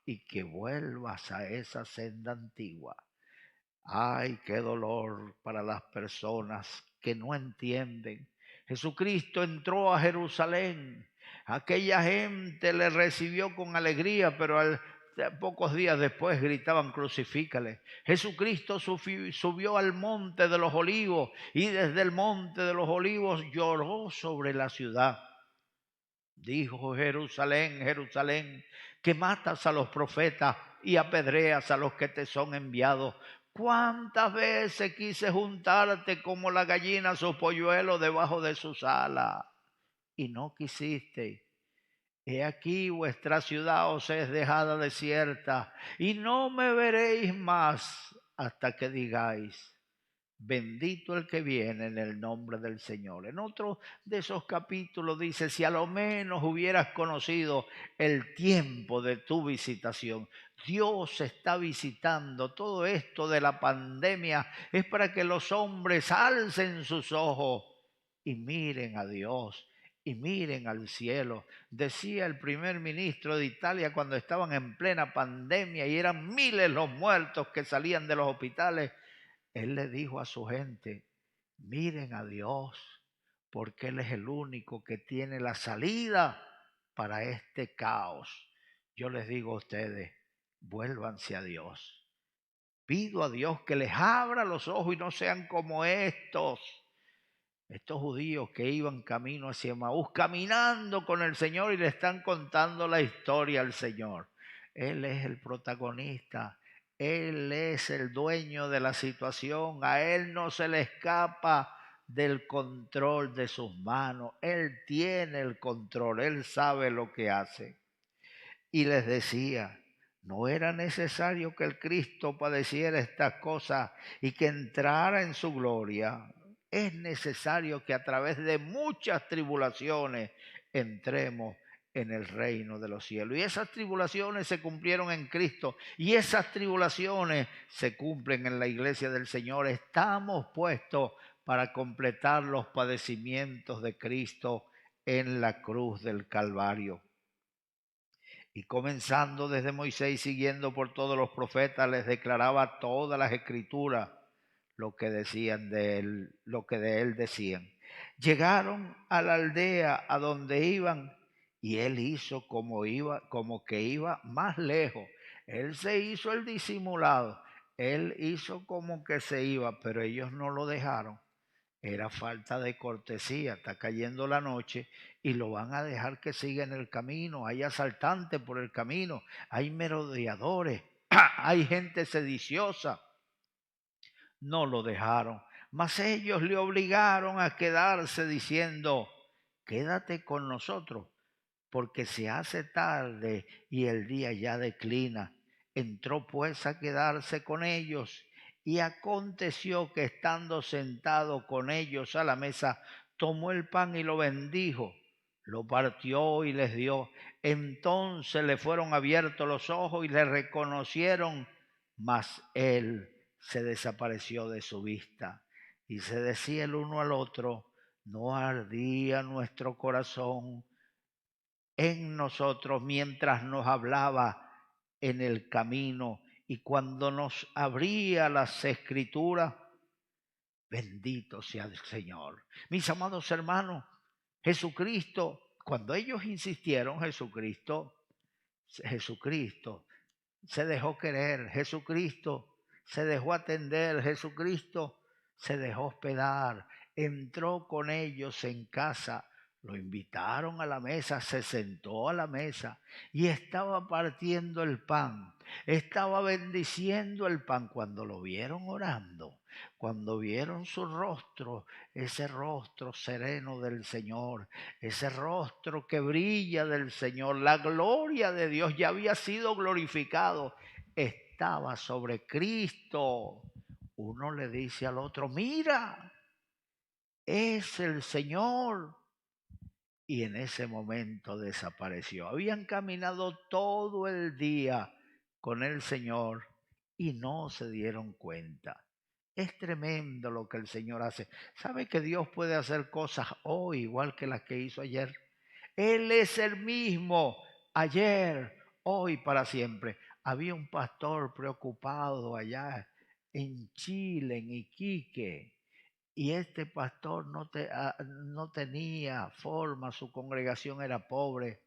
y que vuelvas a esa senda antigua. Ay, qué dolor para las personas que no entienden. Jesucristo entró a Jerusalén. Aquella gente le recibió con alegría, pero pocos días después gritaban, crucifícale. Jesucristo subió al monte de los olivos y desde el monte de los olivos lloró sobre la ciudad. Dijo, Jerusalén, Jerusalén, que matas a los profetas y apedreas a los que te son enviados. ¿Cuántas veces quise juntarte como la gallina su polluelo debajo de sus alas? Y no quisiste. He aquí vuestra ciudad os es dejada desierta, y no me veréis más hasta que digáis, bendito el que viene en el nombre del Señor. En otro de esos capítulos dice, si a lo menos hubieras conocido el tiempo de tu visitación. Dios está visitando. Todo esto de la pandemia es para que los hombres alcen sus ojos y miren a Dios y miren al cielo. Decía el primer ministro de Italia cuando estaban en plena pandemia y eran miles los muertos que salían de los hospitales. Él le dijo a su gente, miren a Dios, porque Él es el único que tiene la salida para este caos. Yo les digo a ustedes, vuélvanse a Dios. Pido a Dios que les abra los ojos y no sean como estos judíos que iban camino hacia Emaús, caminando con el Señor y le están contando la historia al Señor. Él es el protagonista, Él es el dueño de la situación, a Él no se le escapa del control de sus manos, Él tiene el control, Él sabe lo que hace. Y les decía, no era necesario que el Cristo padeciera estas cosas y que entrara en su gloria. Es necesario que a través de muchas tribulaciones entremos en el reino de los cielos. Y esas tribulaciones se cumplieron en Cristo y esas tribulaciones se cumplen en la iglesia del Señor. Estamos puestos para completar los padecimientos de Cristo en la cruz del Calvario. Y comenzando desde Moisés y siguiendo por todos los profetas, les declaraba todas las escrituras lo que decían de él, lo que de él decían. Llegaron a la aldea a donde iban y él hizo como que iba más lejos. Él se hizo el disimulado, él hizo como que se iba, pero ellos no lo dejaron. Era falta de cortesía, está cayendo la noche y lo van a dejar que siga en el camino. Hay asaltantes por el camino, hay merodeadores, hay gente sediciosa. No lo dejaron, mas ellos le obligaron a quedarse diciendo, quédate con nosotros, porque se hace tarde y el día ya declina. Entró pues a quedarse con ellos y aconteció que estando sentado con ellos a la mesa, tomó el pan y lo bendijo, lo partió y les dio. Entonces le fueron abiertos los ojos y le reconocieron, mas él se desapareció de su vista. Y se decía el uno al otro, ¿no ardía nuestro corazón en nosotros mientras nos hablaba en el camino y cuando nos abría las escrituras? Bendito sea el Señor. Mis amados hermanos, Jesucristo, cuando ellos insistieron, Jesucristo se dejó querer, Jesucristo se dejó atender, Jesucristo se dejó hospedar, entró con ellos en casa, lo invitaron a la mesa, se sentó a la mesa y estaba partiendo el pan, estaba bendiciendo el pan. Cuando lo vieron orando, cuando vieron su rostro, ese rostro sereno del Señor, ese rostro que brilla del Señor, la gloria de Dios ya había sido glorificado, estaba sobre Cristo. Uno le dice al otro, mira, es el Señor. Y en ese momento desapareció. Habían caminado todo el día con el Señor y no se dieron cuenta. Es tremendo lo que el Señor hace. ¿Sabe que Dios puede hacer cosas hoy igual que las que hizo ayer? Él es el mismo ayer, hoy, para siempre. Había un pastor preocupado allá en Chile, en Iquique, y este pastor no tenía forma, su congregación era pobre.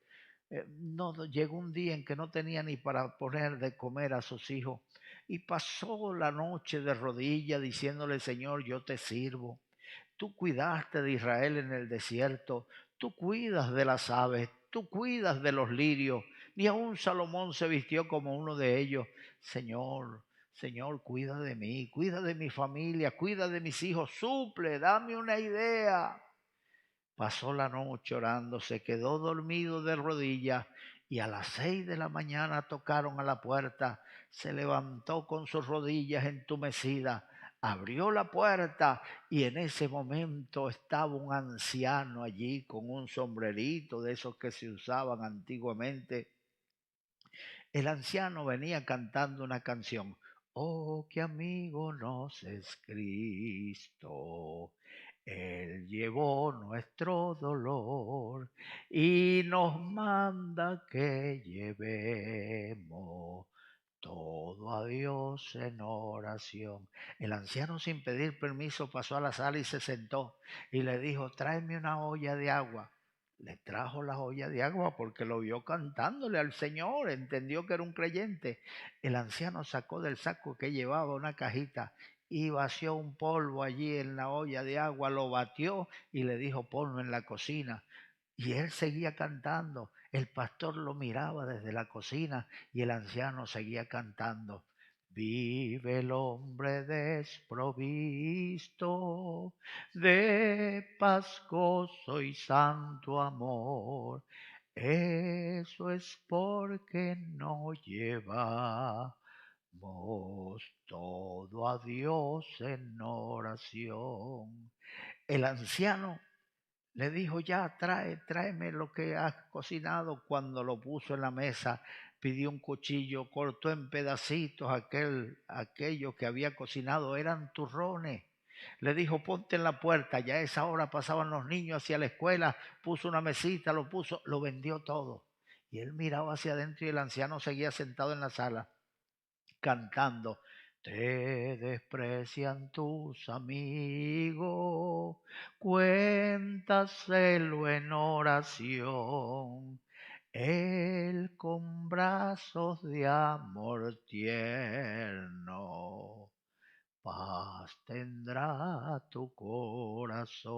Llegó un día en que no tenía ni para poner de comer a sus hijos y pasó la noche de rodillas diciéndole, Señor, yo te sirvo. Tú cuidaste de Israel en el desierto, tú cuidas de las aves, tú cuidas de los lirios. Ni aun Salomón se vistió como uno de ellos. Señor, Señor, cuida de mí, cuida de mi familia, cuida de mis hijos, suple, dame una idea. Pasó la noche orando, se quedó dormido de rodillas y a las 6 de la mañana tocaron a la puerta. Se levantó con sus rodillas entumecidas. abrió la puerta y en ese momento estaba un anciano allí con un sombrerito de esos que se usaban antiguamente. El anciano venía cantando una canción. Oh, qué amigo nos es Cristo. Él llevó nuestro dolor y nos manda que llevemos todo a Dios en oración. El anciano, sin pedir permiso, pasó a la sala y se sentó y le dijo: tráeme una olla de agua. Le trajo la olla de agua porque lo vio cantándole al Señor, entendió que era un creyente. El anciano sacó del saco que llevaba una cajita y vació un polvo allí en la olla de agua, lo batió y le dijo: ponlo en la cocina. Y él seguía cantando. El pastor lo miraba desde la cocina y el anciano seguía cantando. Vive el hombre desprovisto de paz, gozo y santo amor. Eso es porque no llevamos todo a Dios en oración. El anciano le dijo: ya, tráeme lo que has cocinado. Cuando lo puso en la mesa, pidió un cuchillo, cortó en pedacitos aquello que había cocinado, eran turrones. Le dijo: ponte en la puerta. Ya a esa hora pasaban los niños hacia la escuela, puso una mesita, lo vendió todo. Y él miraba hacia adentro y el anciano seguía sentado en la sala, cantando. Te desprecian tus amigos, cuéntaselo en oración. Él con brazos de amor tierno, paz tendrá tu corazón.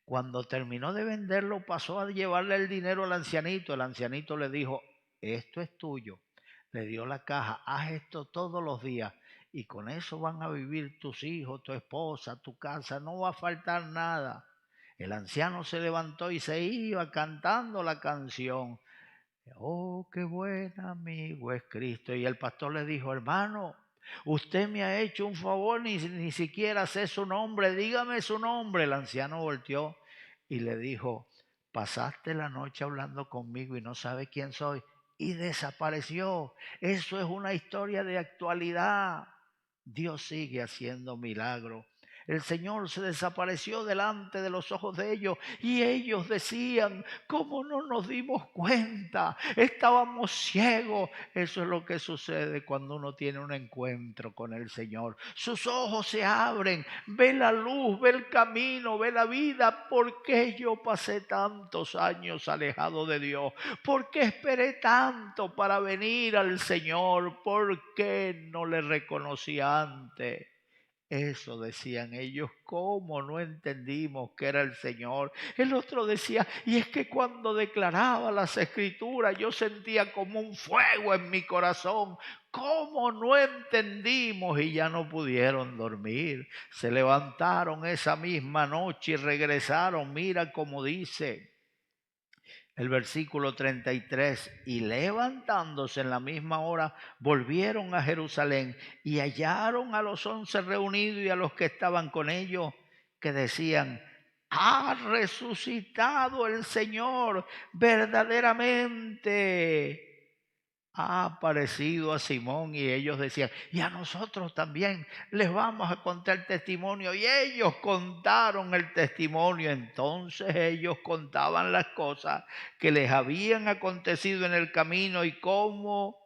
Cuando terminó de venderlo, pasó a llevarle el dinero al ancianito. El ancianito le dijo: esto es tuyo. Le dio la caja: haz esto todos los días y con eso van a vivir tus hijos, tu esposa, tu casa, no va a faltar nada. El anciano se levantó y se iba cantando la canción. Oh, qué buen amigo es Cristo. Y el pastor le dijo: hermano, usted me ha hecho un favor, ni siquiera sé su nombre, dígame su nombre. El anciano volteó y le dijo: pasaste la noche hablando conmigo y no sabe quién soy. Y desapareció. Eso es una historia de actualidad. Dios sigue haciendo milagros. El Señor se desapareció delante de los ojos de ellos y ellos decían: ¿cómo no nos dimos cuenta? Estábamos ciegos. Eso es lo que sucede cuando uno tiene un encuentro con el Señor. Sus ojos se abren, ve la luz, ve el camino, ve la vida. ¿Por qué yo pasé tantos años alejado de Dios? ¿Por qué esperé tanto para venir al Señor? ¿Por qué no le reconocí antes? Eso decían ellos: ¿cómo no entendimos que era el Señor? El otro decía: y es que cuando declaraba las Escrituras yo sentía como un fuego en mi corazón. ¿Cómo no entendimos? Y ya no pudieron dormir. Se levantaron esa misma noche y regresaron. Mira cómo dice el versículo 33, y levantándose en la misma hora, volvieron a Jerusalén y hallaron a los 11 reunidos y a los que estaban con ellos, que decían: ha resucitado el Señor, verdaderamente ha aparecido a Simón. Y ellos decían: y a nosotros también les vamos a contar el testimonio. Y ellos contaron el testimonio. Entonces ellos contaban las cosas que les habían acontecido en el camino y cómo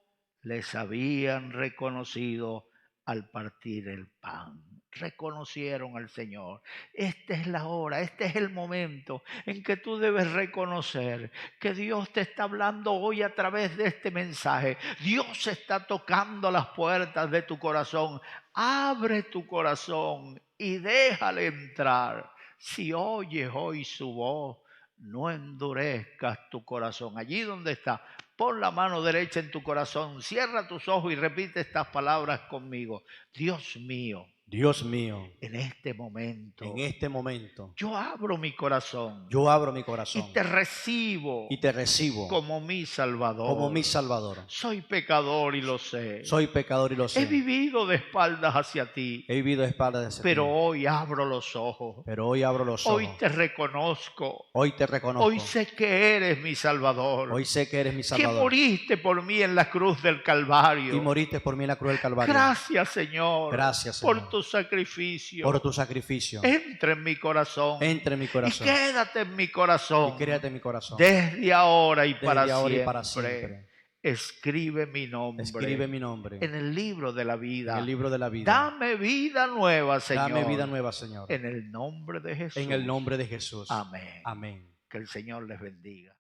les habían reconocido al partir el pan. Reconocieron al Señor. Esta es la hora, este es el momento en que tú debes reconocer que Dios te está hablando hoy a través de este mensaje. Dios está tocando las puertas de tu corazón. Abre tu corazón y déjale entrar. Si oyes hoy su voz, no endurezcas tu corazón. Allí donde está, pon la mano derecha en tu corazón, cierra tus ojos y repite estas palabras conmigo. Dios mío, Dios mío, en este momento, en este momento, yo abro mi corazón yo abro mi corazón y te recibo y te recibo como mi Salvador. como mi Salvador. Soy pecador y lo sé. Soy pecador y lo He sé. vivido de espaldas hacia ti, He vivido de espaldas hacia pero ti. hoy abro los ojos. Pero hoy abro los ojos. Hoy te reconozco. Hoy te reconozco. Hoy sé que eres mi Salvador. Hoy sé que eres mi Que Salvador. moriste por mí en la cruz del Calvario. Y moriste por mí en la cruz del Calvario. Gracias, Señor. Gracias, Señor. Por tu sacrificio. Por tu sacrificio. Entra en mi corazón. Entra en mi corazón. Y quédate en mi corazón. Y quédate en mi corazón. Desde ahora y para Desde ahora siempre. y para siempre. Escribe mi nombre. Escribe mi nombre en el libro de la vida. en el libro de la vida. Dame vida nueva, Señor. Dame vida nueva, Señor. En el nombre de Jesús. En el nombre de Jesús. Amén. Amén. Que el Señor les bendiga.